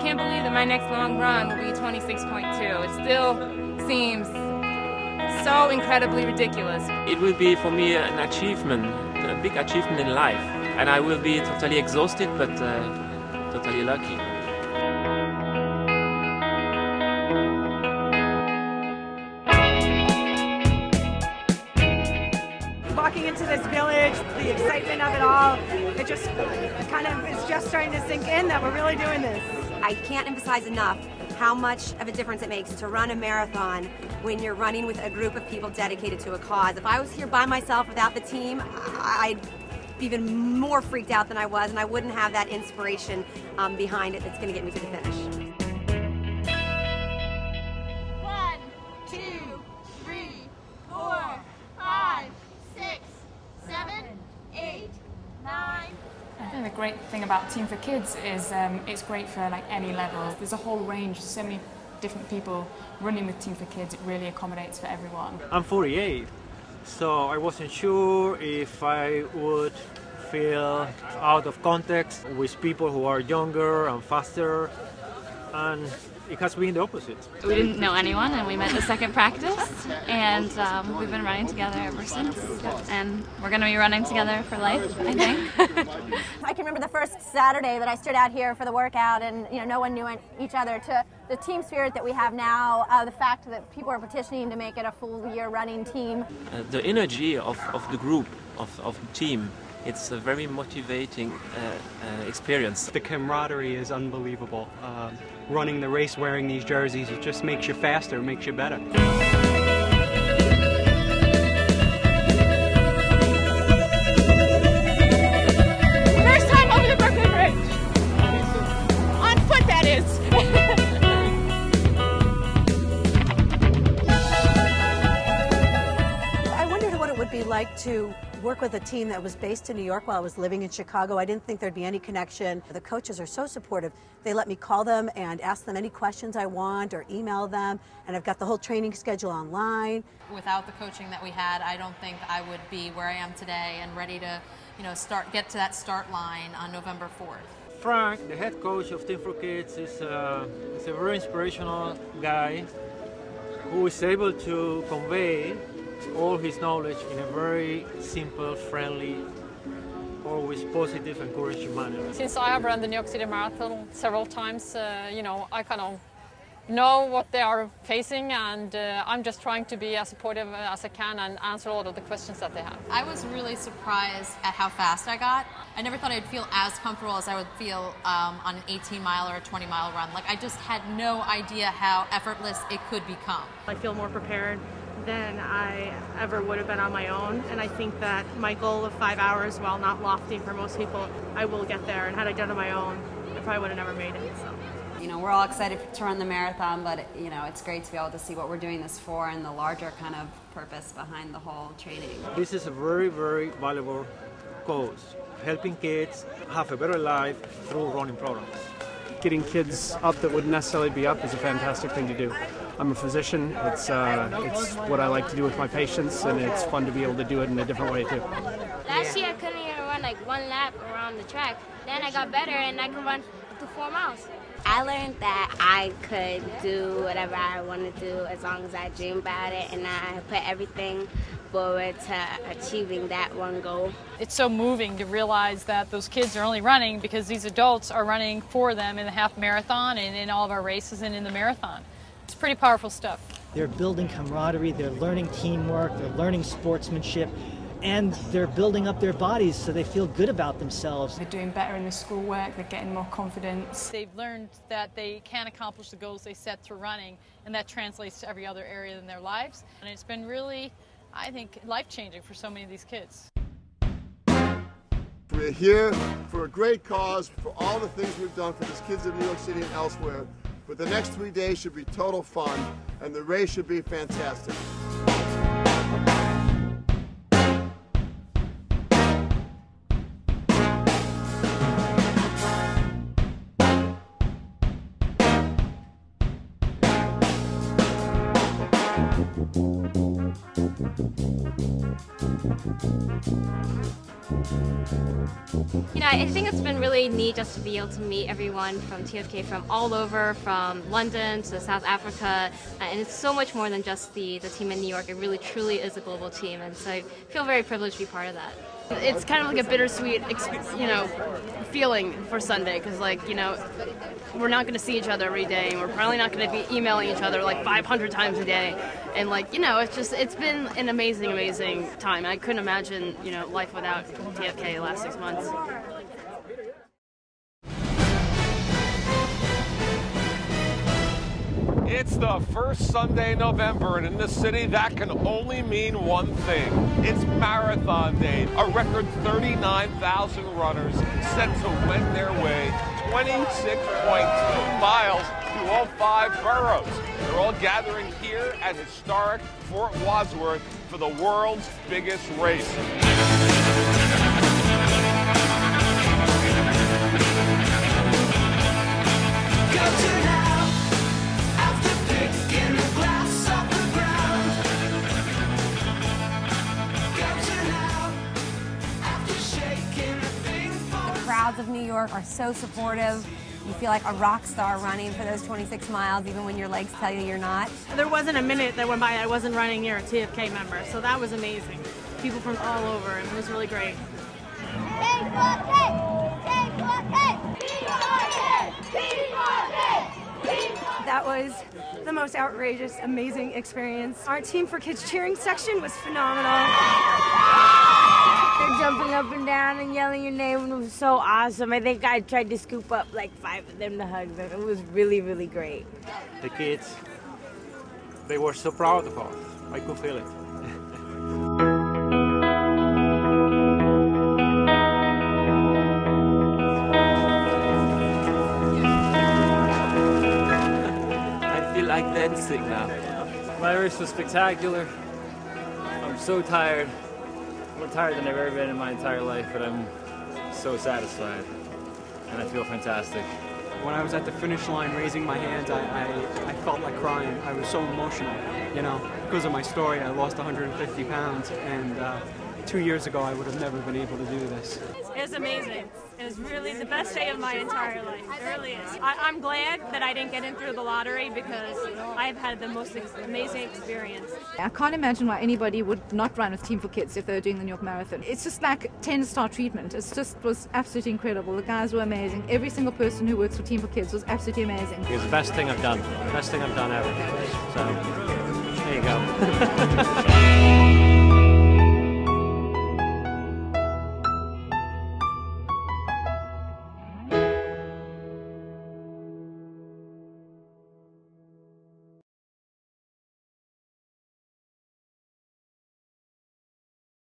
can't believe that my next long run will be 26.2. It still seems so incredibly ridiculous. It will be for me an achievement, a big achievement in life. And I will be totally exhausted, but totally lucky. Walking into this village, the excitement of it all, it just kind of is just starting to sink in that we're really doing this. I can't emphasize enough how much of a difference it makes to run a marathon when you're running with a group of people dedicated to a cause. If I was here by myself without the team, I'd be even more freaked out than I was, and I wouldn't have that inspiration behind it that's going to get me to the finish. 1, 2, 3, 4, 5, 6, 7, 8, 9. I think the great thing about Team for Kids is it's great for like any level. There's a whole range, so many different people running with Team for Kids. It really accommodates for everyone. I'm 48, so I wasn't sure if I would feel out of context with people who are younger and faster, and it has been the opposite. We didn't know anyone, and we met the second practice, and we've been running together ever since. And we're going to be running together for life, I think. I can remember the first Saturday that I stood out here for the workout, and no one knew each other, to the team spirit that we have now, the fact that people are petitioning to make it a full year running team. The energy of the group, of the team, it's a very motivating experience. The camaraderie is unbelievable. Running the race wearing these jerseys, it just makes you faster, makes you better. First time over the Brooklyn Bridge. On foot, that is. I wondered what it would be like to work with a team that was based in New York while I was living in Chicago. I didn't think there'd be any connection. The coaches are so supportive. They let me call them and ask them any questions I want or email them, and I've got the whole training schedule online. Without the coaching that we had, I don't think I would be where I am today and ready to, get to that start line on November 4th. Frank, the head coach of Team for Kids, is a very inspirational guy who is able to convey all his knowledge in a very simple, friendly, always positive, encouraging manner. Since I have run the New York City Marathon several times, I kind of know what they are facing, and I'm just trying to be as supportive as I can and answer a lot of the questions that they have. I was really surprised at how fast I got. I never thought I'd feel as comfortable as I would feel on an 18-mile or a 20-mile run. Like, I just had no idea how effortless it could become. I feel more prepared than I ever would have been on my own, and I think that my goal of 5 hours, while not lofty for most people, I will get there, and had I done it on my own, I probably would have never made it. So. We're all excited to run the marathon, but it's great to be able to see what we're doing this for and the larger kind of purpose behind the whole training. This is a very, very valuable cause, helping kids have a better life through running programs. Getting kids up that wouldn't necessarily be up is a fantastic thing to do. I'm a physician. It's what I like to do with my patients, and it's fun to be able to do it in a different way too. Last year I couldn't even run like one lap around the track. Then I got better and I could run up to 4 miles. I learned that I could do whatever I want to do as long as I dream about it, and I put everything forward to achieving that one goal. It's so moving to realize that those kids are only running because these adults are running for them in the half marathon and in all of our races and in the marathon. It's pretty powerful stuff. They're building camaraderie, they're learning teamwork, they're learning sportsmanship, and they're building up their bodies so they feel good about themselves. They're doing better in the schoolwork, they're getting more confidence. They've learned that they can accomplish the goals they set through running, and that translates to every other area in their lives. And it's been really, I think, life-changing for so many of these kids. We're here for a great cause, for all the things we've done for these kids in New York City and elsewhere. But the next 3 days should be total fun, and the race should be fantastic. You know, I think it's been really neat just to be able to meet everyone from TFK from all over, from London to South Africa, and it's so much more than just the team in New York. It really truly is a global team, and so I feel very privileged to be part of that. It's kind of like a bittersweet, feeling for Sunday, because, we're not going to see each other every day, and we're probably not going to be emailing each other 500 times a day, and it's been an amazing, amazing time. I couldn't imagine, life without TFK the last 6 months. It's the first Sunday in November, and in this city, that can only mean one thing. It's Marathon Day. A record 39,000 runners set to wend their way 26.2 miles through all 5 boroughs. They're all gathering here at historic Fort Wadsworth for the world's biggest race. Crowds of New York are so supportive. You feel like a rock star running for those 26 miles, even when your legs tell you you're not. There wasn't a minute that went by I wasn't running near a TFK member, so that was amazing. People from all over, and it was really great. That was the most outrageous, amazing experience. Our Team for Kids cheering section was phenomenal. They're jumping up and down and yelling your name, and it was so awesome. I think I tried to scoop up 5 of them to hug them. It was really, really great. The kids, they were so proud of us. I could feel it. I feel like dancing now. My race was spectacular. I'm so tired. More tired than I've ever been in my entire life, but I'm so satisfied, and I feel fantastic. When I was at the finish line raising my hands, I felt like crying. I was so emotional, because of my story. I lost 150 pounds, and 2 years ago I would have never been able to do this. It was amazing. It was really the best day of my entire life. It really is. I'm glad that I didn't get in through the lottery because I've had the most amazing experience. I can't imagine why anybody would not run with Team for Kids if they were doing the New York Marathon. It's just like 10-star treatment. It was absolutely incredible. The guys were amazing. Every single person who works for Team for Kids was absolutely amazing. It was the best thing I've done. The best thing I've done ever. So, there you go.